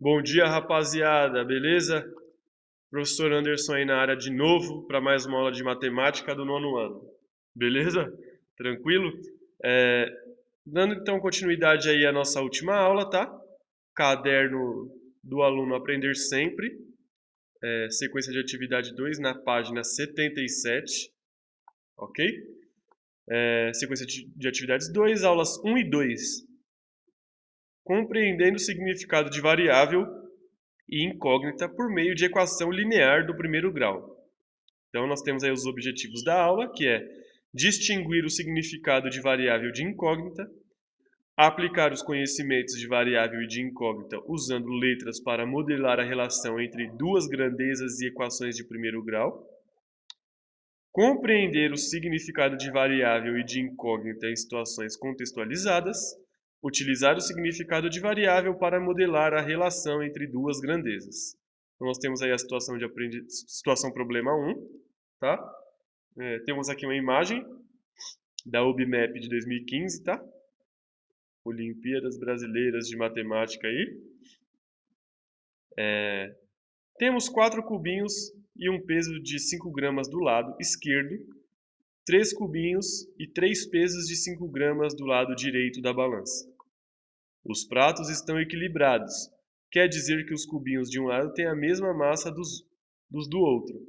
Bom dia, rapaziada, beleza? Professor Anderson aí na área de novo para mais uma aula de matemática do nono ano. Beleza? Tranquilo? É, Dando então continuidade aí à nossa última aula, tá? Caderno do aluno Aprender Sempre, sequência de atividade 2 na página 77, ok? Sequência de atividades 2, aulas 1 e 2. Compreendendo o significado de variável e incógnita por meio de equação linear do primeiro grau. Então, nós temos aí os objetivos da aula, que é distinguir o significado de variável de incógnita, aplicar os conhecimentos de variável e de incógnita usando letras para modelar a relação entre duas grandezas e equações de primeiro grau, compreender o significado de variável e de incógnita em situações contextualizadas, utilizar o significado de variável para modelar a relação entre duas grandezas. Então, nós temos aí a situação problema 1, tá? Temos aqui uma imagem da UBMAP de 2015, tá? Olimpíadas Brasileiras de Matemática aí. Temos 4 cubinhos e um peso de 5 gramas do lado esquerdo, 3 cubinhos e 3 pesos de 5 gramas do lado direito da balança. Os pratos estão equilibrados, quer dizer que os cubinhos de um lado têm a mesma massa dos do outro.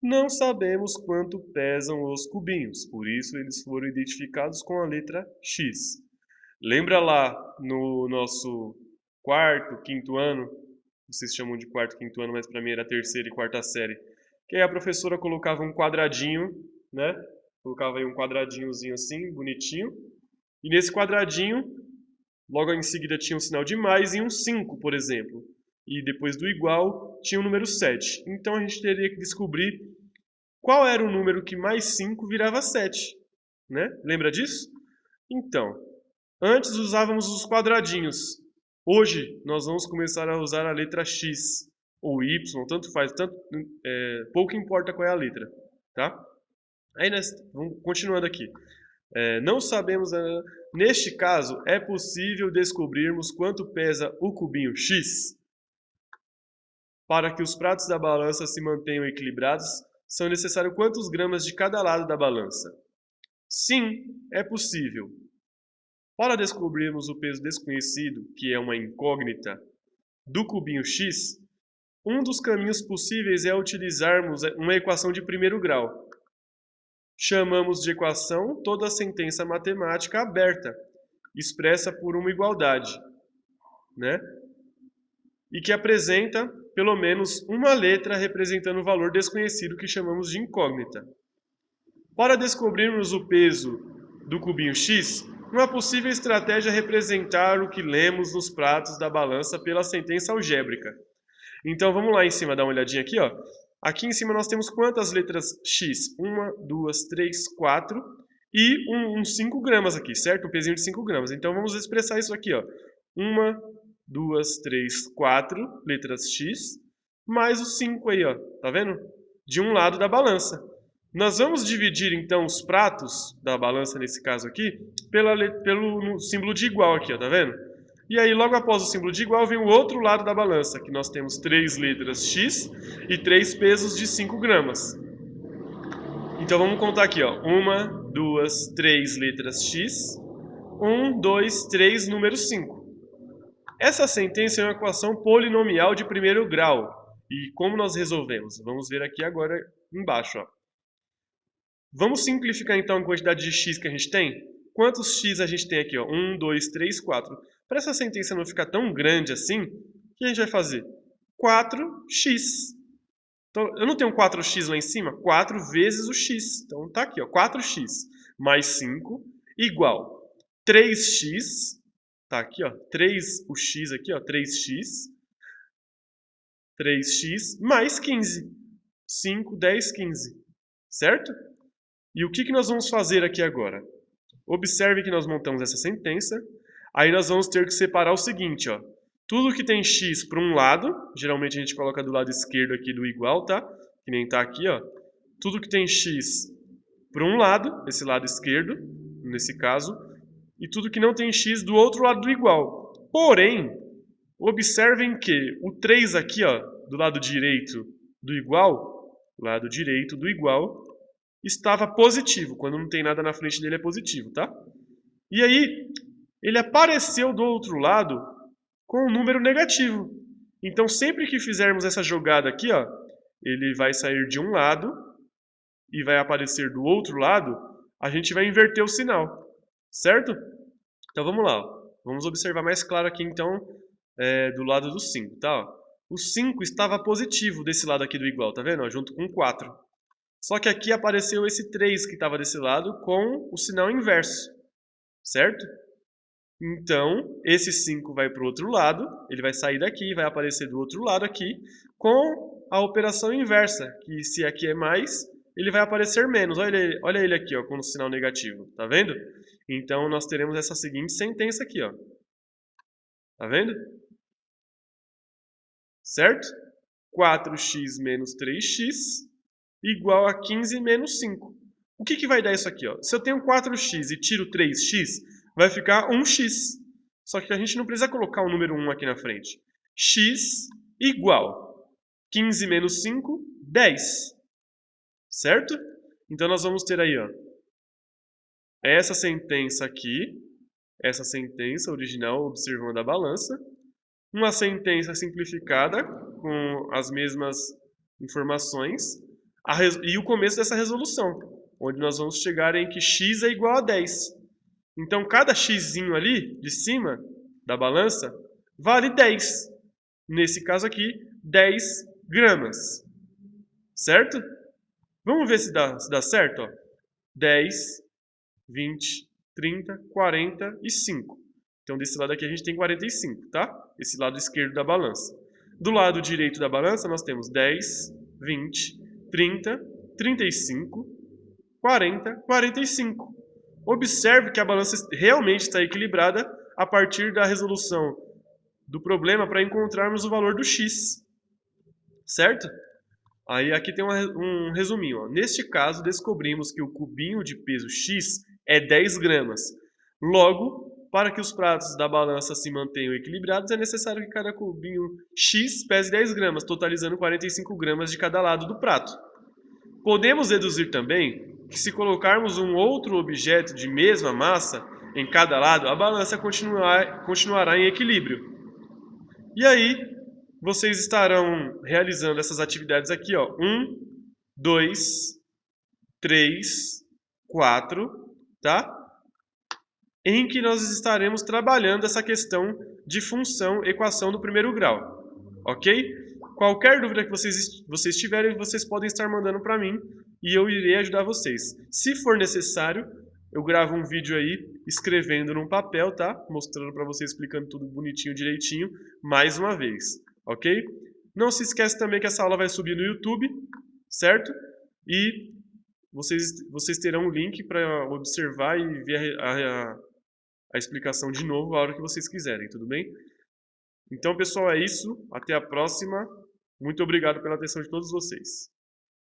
Não sabemos quanto pesam os cubinhos, por isso eles foram identificados com a letra X. Lembra lá no nosso quarto, quinto ano, vocês chamam de quarto, quinto ano, mas para mim era terceira e quarta série, que aí a professora colocava um quadradinho, né? Colocava aí um quadradinhozinho assim, bonitinho, e nesse quadradinho, logo em seguida tinha um sinal de mais e um 5, por exemplo. E depois do igual tinha o número 7. Então a gente teria que descobrir qual era o número que mais 5 virava 7, né? Lembra disso? Então, antes usávamos os quadradinhos. Hoje nós vamos começar a usar a letra X ou Y, tanto faz, pouco importa qual é a letra, tá? Aí vamos continuando aqui. Não sabemos, neste caso, é possível descobrirmos quanto pesa o cubinho X? Para que os pratos da balança se mantenham equilibrados, são necessários quantos gramas de cada lado da balança? Sim, é possível. Para descobrirmos o peso desconhecido, que é uma incógnita, do cubinho X, um dos caminhos possíveis é utilizarmos uma equação de primeiro grau. Chamamos de equação toda a sentença matemática aberta, expressa por uma igualdade, né? E que apresenta pelo menos uma letra representando o valor desconhecido que chamamos de incógnita. Para descobrirmos o peso do cubinho X, uma possível estratégia é representar o que lemos nos pratos da balança pela sentença algébrica. Então vamos lá em cima dar uma olhadinha aqui, ó. Aqui em cima nós temos quantas letras X? 1, 2, 3, 4 e uns 5 gramas aqui, certo? Um pezinho de 5 gramas. Então vamos expressar isso aqui, ó. 1, 2, 3, 4 letras X, mais os 5 aí, ó. Tá vendo? De um lado da balança. Nós vamos dividir então os pratos da balança, nesse caso aqui, pelo símbolo de igual aqui, ó, tá vendo? E aí, logo após o símbolo de igual, vem o outro lado da balança, que nós temos 3 letras X e 3 pesos de 5 gramas. Então vamos contar aqui, ó. 1, 2, 3 letras X, 1, 2, 3, número 5. Essa sentença é uma equação polinomial de primeiro grau. E como nós resolvemos? Vamos ver aqui agora embaixo, ó. Vamos simplificar então a quantidade de x que a gente tem? Quantos x a gente tem aqui? 1, 2, 3, 4. Para essa sentença não ficar tão grande assim, o que a gente vai fazer? 4x. Então, eu não tenho 4x lá em cima? 4 vezes o x. Então tá aqui, ó, 4x mais 5 igual 3x. Tá aqui, ó, 3, o x aqui, ó, 3x. 3x mais 15. 5, 10, 15. Certo? E o que nós vamos fazer aqui agora? Observe que nós montamos essa sentença. Aí nós vamos ter que separar o seguinte, ó. Tudo que tem x para um lado, geralmente a gente coloca do lado esquerdo aqui do igual, tá? Que nem tá aqui, ó. Tudo que tem x para um lado, esse lado esquerdo, nesse caso, e tudo que não tem x do outro lado do igual. Porém, Observem que o 3 aqui, ó, do lado direito do igual, estava positivo. Quando não tem nada na frente dele é positivo, tá? E aí, ele apareceu do outro lado com um número negativo. Então, sempre que fizermos essa jogada aqui, ó, ele vai sair de um lado e vai aparecer do outro lado, a gente vai inverter o sinal, certo? Então, vamos lá. Ó. Vamos observar mais claro aqui, então, do lado do 5, tá? Ó. O 5 estava positivo desse lado aqui do igual, tá vendo? Ó, junto com o 4. Só que aqui apareceu esse 3 que estava desse lado com o sinal inverso, certo? Então, esse 5 vai para o outro lado, ele vai sair daqui, vai aparecer do outro lado aqui, com a operação inversa, que se aqui é mais, ele vai aparecer menos. Olha ele aqui, ó, com o sinal negativo, tá vendo? Então, nós teremos essa seguinte sentença aqui, ó. Tá vendo? Certo? 4x menos 3x igual a 15 menos 5. O que vai dar isso aqui? Ó? Se eu tenho 4x e tiro 3x, vai ficar 1x. Só que a gente não precisa colocar o número 1 aqui na frente. X igual 15 menos 5, 10. Certo? Então nós vamos ter aí, ó, essa sentença aqui, essa sentença original observando a balança, uma sentença simplificada com as mesmas informações e o começo dessa resolução, onde nós vamos chegar em que x é igual a 10. Então, cada xzinho ali de cima da balança vale 10. Nesse caso aqui, 10 gramas. Certo? Vamos ver se dá certo. Ó. 10, 20, 30, 45. Então, desse lado aqui a gente tem 45, tá? Esse lado esquerdo da balança. Do lado direito da balança, nós temos 10, 20, 30, 35, 40, 45. Observe que a balança realmente está equilibrada a partir da resolução do problema para encontrarmos o valor do x. Certo? Aí aqui tem um resuminho. Ó. Neste caso, descobrimos que o cubinho de peso x é 10 gramas. Logo, para que os pratos da balança se mantenham equilibrados, é necessário que cada cubinho x pese 10 gramas, totalizando 45 gramas de cada lado do prato. Podemos deduzir também que se colocarmos um outro objeto de mesma massa em cada lado, a balança continuará em equilíbrio. E aí, vocês estarão realizando essas atividades aqui, ó. 1, 2, 3, 4, tá? Em que nós estaremos trabalhando essa questão de função, equação do primeiro grau, ok? Qualquer dúvida que vocês tiverem, vocês podem estar mandando para mim e eu irei ajudar vocês. Se for necessário, eu gravo um vídeo aí escrevendo num papel, tá? Mostrando para vocês, explicando tudo bonitinho, direitinho, mais uma vez, ok? Não se esqueça também que essa aula vai subir no YouTube, certo? E vocês terão um link para observar e ver a explicação de novo a hora que vocês quiserem, tudo bem? Então, pessoal, é isso. Até a próxima. Muito obrigado pela atenção de todos vocês.